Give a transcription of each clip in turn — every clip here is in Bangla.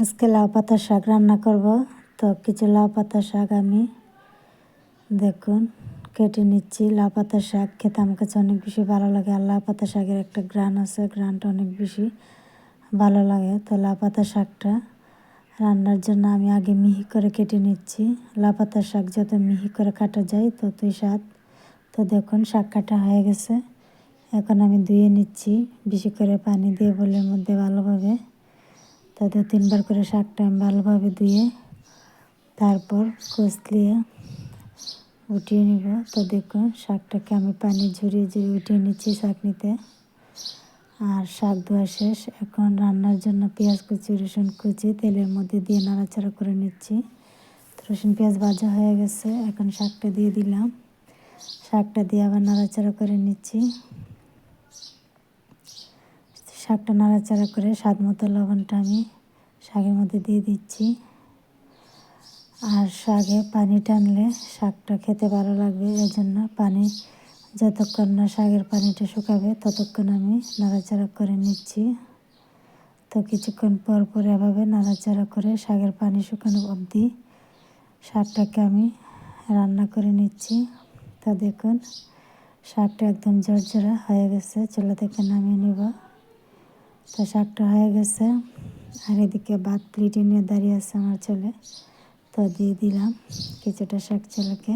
আজকে লাউ পাতার শাক রান্না করব। তো কিছু লাউ পাতার শাক আমি দেখুন কেটে নিচ্ছি। লাউ পাতার শাক খেতে আমার কাছে অনেক বেশি ভালো লাগে, আর লাউ পাতার শাকের একটা ঘ্রাণ আছে, ঘ্রাণটা অনেক বেশি ভালো লাগে। তো লাউ পাতার শাকটা রান্নার জন্য আমি আগে মিহি করে কেটে নিচ্ছি। লাউ পাতার শাক যত মিহি করে কাটা যায় ততই স্বাদ। তো দেখুন শাক কাটা হয়ে গেছে, এখন আমি ধুয়ে নিচ্ছি বেশি করে পানি দিয়ে বোলের মধ্যে ভালোভাবে। তো 2-3 বার করে শাকটা আমি ভালোভাবে ধুয়ে তারপর কষলিয়ে উঠিয়ে নিব। তো দেখুন শাকটাকে আমি পানি ঝরিয়ে ঝরিয়ে উঠিয়ে নিচ্ছি ছাঁকনিতে। আর শাক ধোয়া শেষ, এখন রান্নার জন্য পেঁয়াজ কুচি, রসুন কুচি তেলের মধ্যে দিয়ে নাড়াচাড়া করে নিচ্ছি। তো রসুন পেঁয়াজ ভাজা হয়ে গেছে, এখন শাকটা দিয়ে দিলাম। শাকটা দিয়ে আবার নাড়াচাড়া করে নিচ্ছি। শাকটা নাড়াচাড়া করে স্বাদ মতো লবণটা আমি শাকের মধ্যে দিয়ে দিচ্ছি। আর শাকে পানি টানলে শাকটা খেতে ভালো লাগবে, এজন্য পানি যতক্ষণ না শাকের পানিটা শুকাবে ততক্ষণ আমি নাড়াচাড়া করে নিচ্ছি। তো কিছুক্ষণ পর পর এভাবে নাড়াচাড়া করে শাকের পানি শুকানো অবধি শাকটাকে আমি রান্না করে নিচ্ছি। তো দেখুন শাকটা একদম ঝরঝরা হয়ে গেছে, চুলা থেকে নামিয়ে নেব। তো শাকটা হয়ে গেছে, আর এদিকে ভাত প্লেটে নিয়ে দাঁড়িয়ে আছে আমার ছেলে। তো দিয়ে দিলাম কিছুটা শাক ছেলেকে।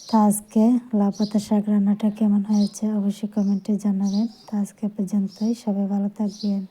তো আজকে লাউ পাতা শাক রান্নাটা কেমন হয়েছে অবশ্যই কমেন্টে জানাবেন। তো আজকে পর্যন্তই, সবাই ভালো থাকবেন।